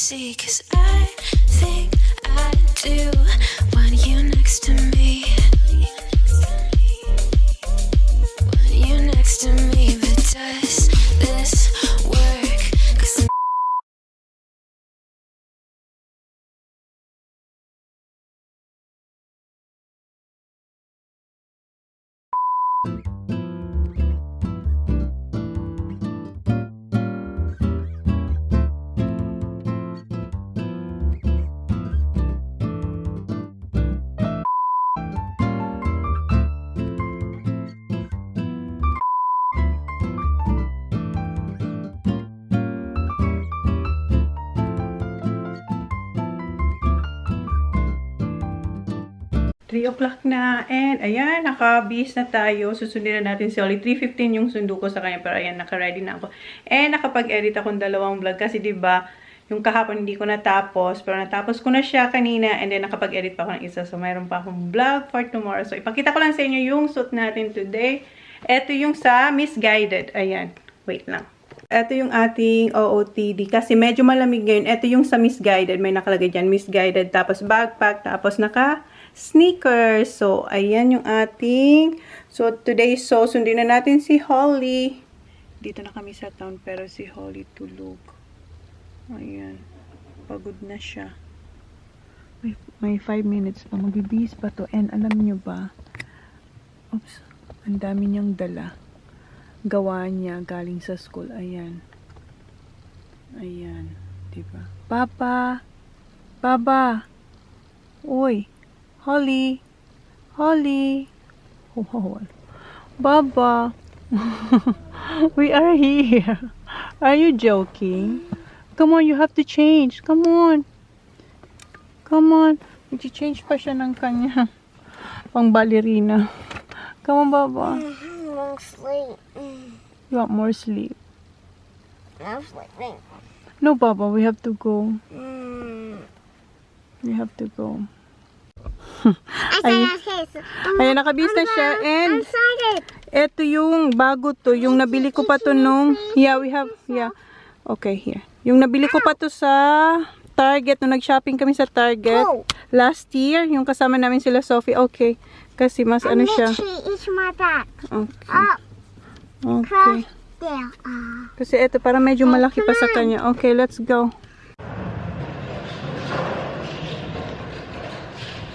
see, 'cause I think I do want you next to me. Want you next to me, but does this work? 'Cause Three o'clock na, and ayan, nakabis na tayo. Susundin na natin si Oli. 3:15 yung sundo ko sa kanya, pero ayan, naka-ready na ako. And nakapag-edit akong dalawang vlog kasi 'di ba, yung kahapon hindi ko natapos, pero natapos ko na siya kanina, and then nakapag-edit pa ako ng isa. So mayroon pa akong vlog for tomorrow. So ipakita ko lang sa inyo yung suit natin today. Ito yung sa Misguided. Ayan, wait lang. Ito yung ating OOTD kasi medyo malamig ngayon. Ito yung sa Misguided, may nakalagay dyan, Misguided, tapos backpack, tapos sneakers. So, ayan yung ating. So, today, sundin na natin si Holly. Dito na kami sa town, pero si Holly tulog. Ayan. Pagod na siya. May 5 minutes pa. Magbibihis pa to. And alam nyo ba? Oops. Ang dami niyang dala. Gawa niya galing sa school. Ayan. Ayan. Diba? Papa! Baba! Uy! Holly! Holly! Wow. Baba! We are here! Are you joking? Come on, you have to change. Come on! Come on! Mag-change pa siya ng kanya pang ballerina. Come on, Baba. I want sleep. You want more sleep? I'm sleeping. No, Baba, we have to go. We have to go. Ayan, nakabis na siya. And I'm excited. ito yung bago to. Yung nabili ko pa to nung... Yeah, we have... Yeah. Okay, here. Yung nabili ko pa to sa Target. Nung nag-shopping kami sa Target. Last year. Yung kasama namin sila Sophie. Okay. Kasi mas ano siya. It's my back. Okay. Okay. Cross there. Kasi ito parang medyo malaki pa sa kanya. Okay, let's go.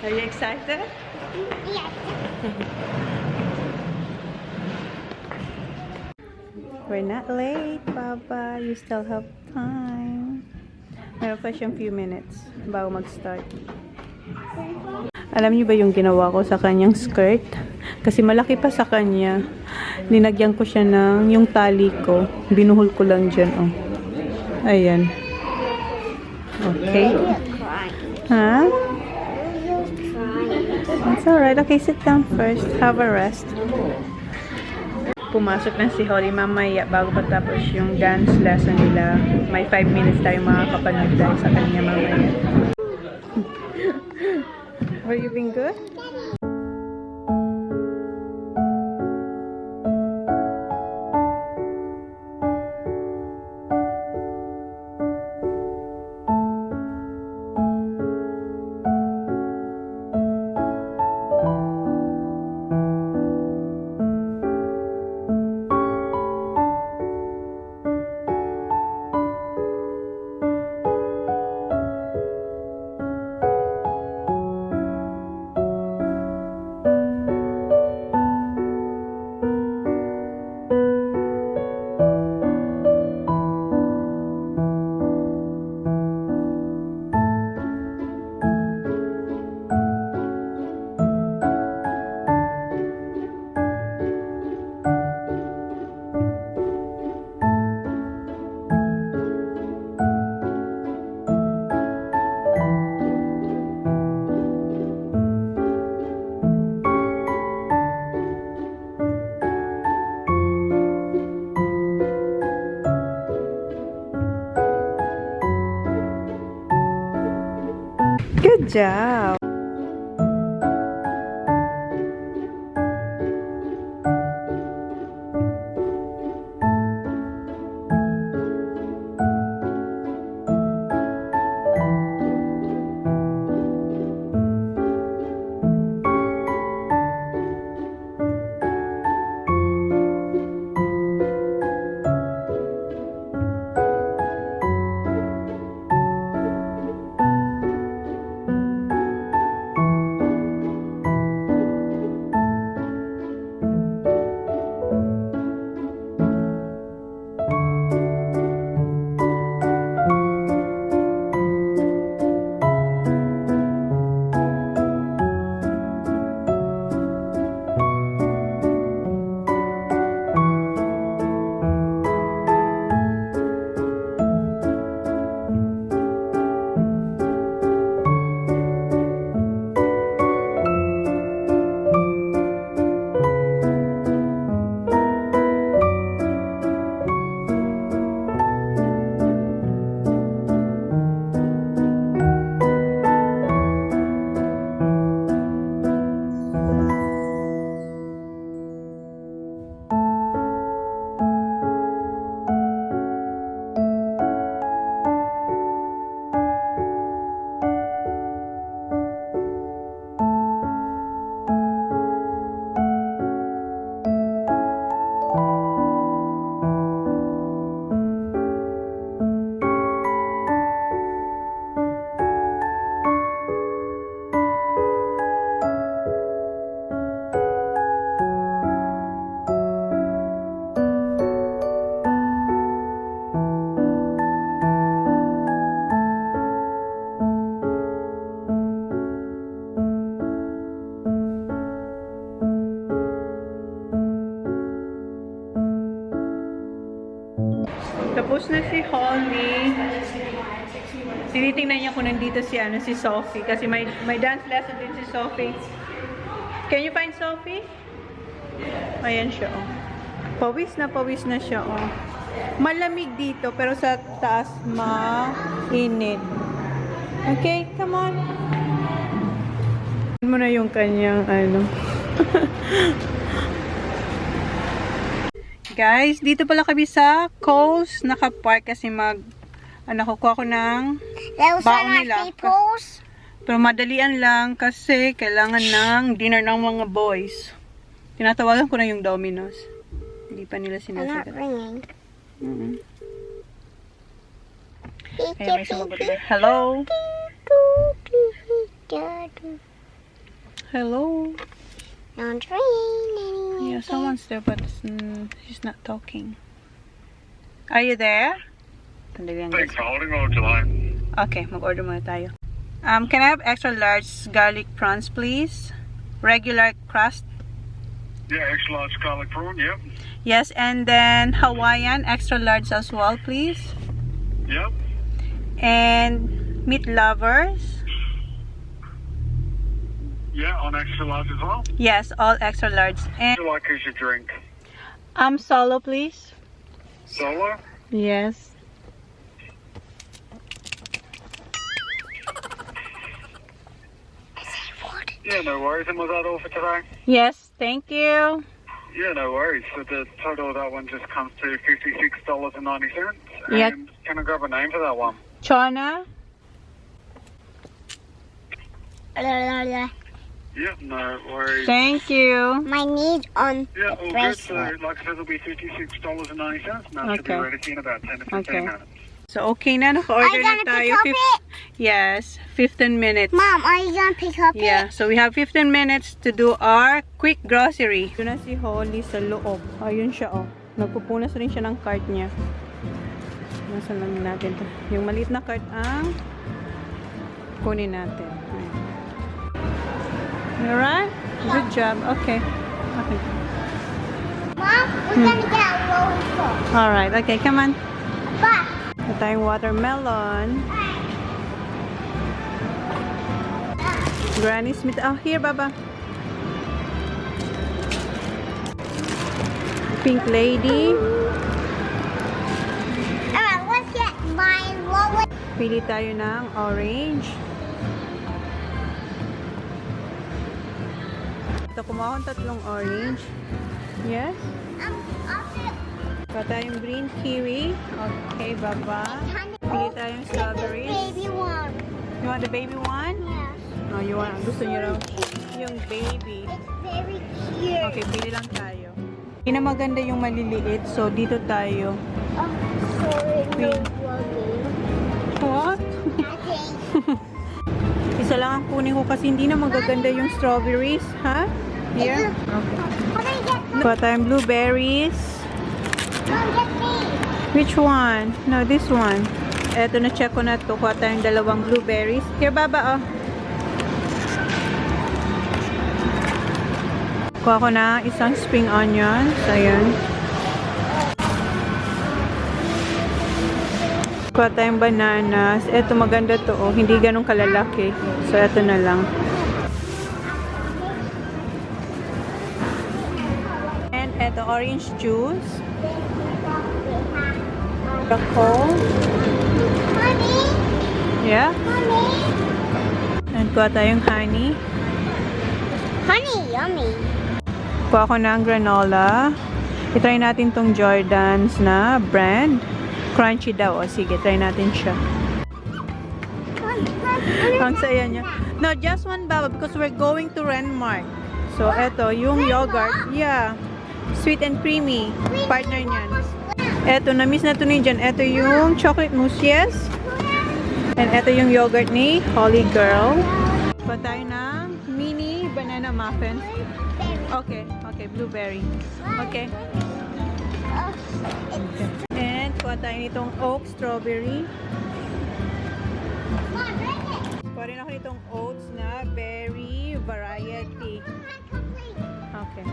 Are you excited? Yes. We're not late, Papa. You still have time. Meron pa siyang few minutes bago mag-start. Alam niyo ba yung ginawa ko sa kanyang skirt? Kasi malaki pa sa kanya. Linagyan ko siya ng yung tali ko. Binuhol ko lang dyan, oh. Ayan. Okay. Ha? It's alright. Okay, sit down first. Have a rest. Pumasok na si Holly mamaya bago patapos yung dance lesson nila. May 5 minutes tayo makakapanood dahil sa kanya mamaya. Have you been good? Good job. Sophie. Tinitingnan niya kung nandito si Sophie. Kasi may dance lesson din si Sophie. Can you find Sophie? Ayan siya, oh. Pawis na siya, oh. Malamig dito, pero sa taas, mainit. Okay, come on. Mo na yung kanyang, ano. Guys, dito pala kami sa coast. Nakapark kasi kukuha ko ng baon nila. Pero madalian lang kasi kailangan ng dinner ng mga boys. Tinatawagan ko na yung Domino's. Hindi pa nila sinasagot. Kaya may sumagot na. Hello? Hello? Don't ring. Yeah, someone's there but she's not talking. Are you there? Thanks for holding on, July. Okay, mag-order muna tayo. Can I have extra large garlic prawns, please? Regular crust? Yeah, extra large garlic prawn, yep. Yes, and then Hawaiian, extra large as well, please. Yep. And meat lovers? Yeah, on extra large as well. Yes, all extra large. And What do you like as your drink? solo, please. Solo? Yes. Yeah, no worries. And was that all for today? Yes, thank you. Yeah, no worries. So the total of that one just comes to $56.90. And Yep. can I grab a name for that one? Chona? Yeah, no worries. Thank you. My knees on Yeah, the all good. So, bracelet. like I said, it'll be $56.90. And that should be Okay. ready to you in about 10 to 15 Okay. minutes. So, okay na. Naka-order Are you na gonna tayo. pick up it? Yes, 15 minutes. Mom, are you gonna pick up Yeah, it? so we have 15 minutes to do our quick grocery. Doon na si Holly sa loob. Ayun siya, oh. Nagpupunas rin siya ng cart niya. Nasa lang natin to. Yung maliit na cart ang kunin natin. Alright? Good job. Okay. Okay. Mom, we're gonna get a lollipop. Alright, okay, come on. But Ito tayong watermelon. Granny Smith. Oh, here, Baba. Pink lady. alright, let's get my lollipop. Pili tayo ng orange. Ito, kumuha akong tatlong orange. Yes. Pa tayong green kiwi. Okay, Baba. Pili tayong strawberries. Baby one. You want the baby one? Yes. Oh, you want, gusto niyo raw yung baby. It's very cute. Okay, pili lang tayo. Hindi na maganda yung maliliit, so dito tayo. Oh, sorry, no Green. vlogging. What? Okay. Isa lang ang kunin ko kasi hindi na magaganda yung strawberries, ha? Here? Okay. What do you get? Kuha tayong blueberries. Mom, get me. Which one? No, this one. Eto, na-check ko na to. Kuha tayong dalawang blueberries. Here, Baba, oh. Kuha ko na isang spring onions. Ayan. Kuha tayong bananas. Eto, maganda to, oh. Hindi ganun kalalaki. So, eto na lang. And eto, orange juice. Ako. Mommy, Yeah. mommy. And kuha tayong honey. Honey, yummy. Kuha ko ng granola. I-try natin tong Jordan's na brand. Crunchy daw. O sige, try natin siya. Ang saya niya. No, just one baba because we're going to Renmark. So, eto, yung yogurt. Yeah. Sweet and creamy. Partner niyan. Eto, na-miss na to ni Jan. Eto yung chocolate mousse, yes. And eto yung yogurt ni Holy Girl. Kuha tayo ng mini banana muffins. Okay, okay, blueberry. Okay. And kuha tayo nitong oak strawberry. Kuha rin ako nitong oats na berry variety. Okay.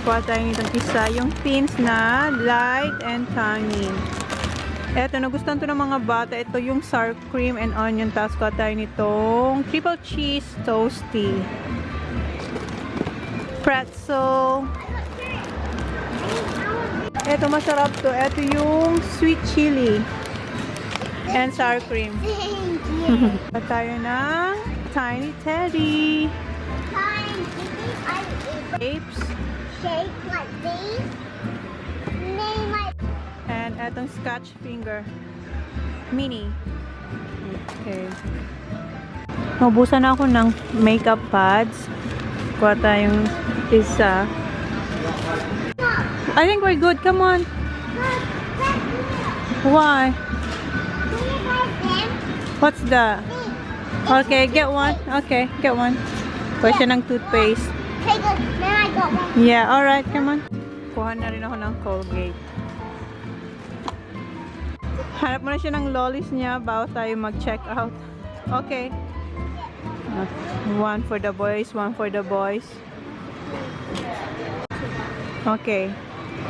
Kuha tayo nitong isa. Yung pins na light and tangy. Eto, nagustuhan to ng mga bata. Ito yung sour cream and onion. Tapos kuha tayo nitong triple cheese toasty. Pretzel. Eto, masarap to. Eto yung sweet chili. And sour cream. Kuha tayo ng tiny teddy. Shapes. Shake like these. Name like And etong scotch finger. Mini. Okay. Naubusan na ako ng makeup pads. Kuha tayong isa. I think we're good. Come on. Why? What's that? Okay, get one. Okay, get one. Kuha siya ng toothpaste. Okay, good. Then I got one. Yeah, alright. Come on. Kuha na rin ako ng Colgate. Hanap mo na siya ng lollies niya bago tayo mag-check out. Okay. One for the boys, one for the boys. Okay.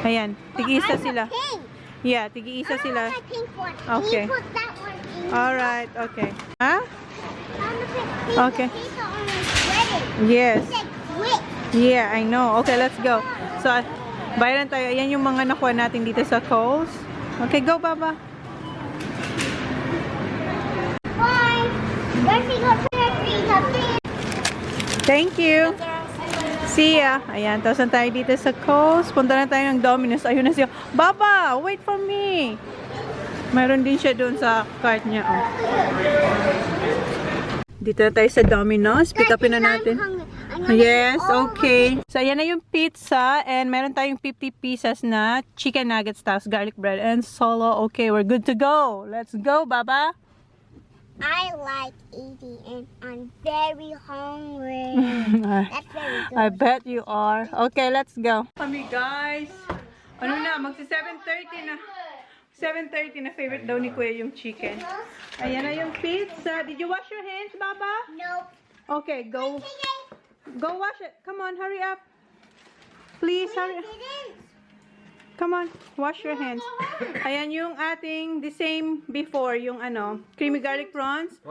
Ayan, tig-isa sila. Pink. Yeah, tig-isa sila. I want my pink one. Okay. Can you put that one in? Alright, okay. Ha? I want to put pink. Okay. These are almost ready. Yes. It's like quick. Yeah, I know. Okay, let's go. So, bayaran tayo. Ayan yung mga nakuha natin dito sa Kohl's. Okay, go, Baba. Bye. Let's go to the freezer. Thank you. See ya. Ayan, tapos na tayo dito sa Kohl's. Punta na tayo ng Domino's. Ayun na siya. Baba, wait for me. Meron din siya doon sa cart niya. Oh. Dito na tayo sa Domino's. Pick upin na natin. Yes, okay. So, ayan na yung pizza. And meron tayong 50 pieces na chicken nuggets, tapos garlic bread, and solo. Okay, we're good to go. Let's go, Baba. I like eating and I'm very hungry. That's very good. I bet you are. Okay, let's go. Kami guys. Ano na, magsi 7:30 na. 7:30 na, favorite daw ni Kuya yung chicken. Ayan na yung pizza. Did you wash your hands, Baba? Nope. Okay, go. Go wash it. Come on, hurry up. Please, hurry up. Come on, wash your hands. Ayan yung ating, the same before, yung ano, creamy garlic prawns,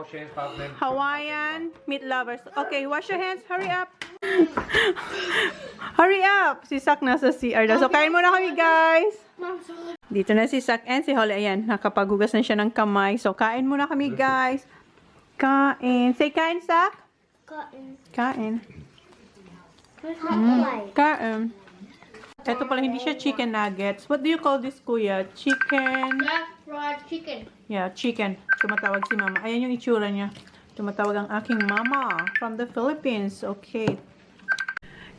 Hawaiian meat lovers. Okay, wash your hands. Hurry up. Hurry up. Si Sak nasa CR daw. So, kain muna kami, guys. Dito na si Sak and si Holly. Ayan, nakapaghugas na siya ng kamay. So, kain muna kami, guys. Kain. Say kain, Sak. Cotton. Kain. Like. Kain. Ito pala, hindi siya chicken nuggets. What do you call this, Kuya? Chicken? Black fried chicken. Yeah, chicken. Tumatawag si Mama. Ayan yung itsura niya. Tumatawag ang aking mama from the Philippines. Okay.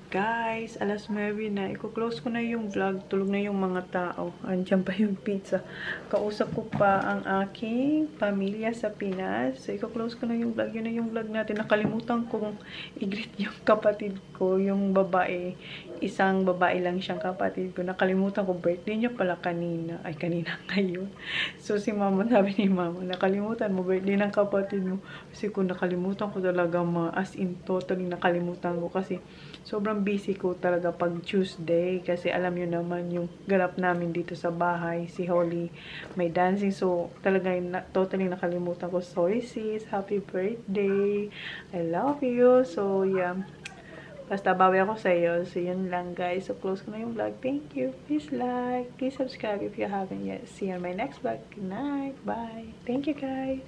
Guys, alas 9 na. Iko-close ko na yung vlog. Tulog na yung mga tao. Andiyan pa yung pizza. Kausap ko pa ang aking pamilya sa Pinas. So, iko-close ko na yung vlog. Yun na yung vlog natin. Nakalimutan kong i-greet yung kapatid ko. Yung babae. Isang babae lang siyang kapatid ko. Nakalimutan ko. Birthday niya pala kanina. Ay, kanina ngayon. So, si Mama, sabi ni Mama, nakalimutan mo. Birthday ng kapatid mo. Kasi kung nakalimutan ko talaga, as in totally nakalimutan ko. Kasi sobrang busy ko talaga pag Tuesday kasi alam nyo naman yung ganap namin dito sa bahay, si Holly may dancing, so talaga totally nakalimutan ko. Sorry sis, happy birthday, I love you. So yeah, basta bawi ako sa iyo. So yun lang guys, so close ko na yung vlog. Thank you, please like, please subscribe if you haven't yet. See you on my next vlog. Good night, bye, thank you guys.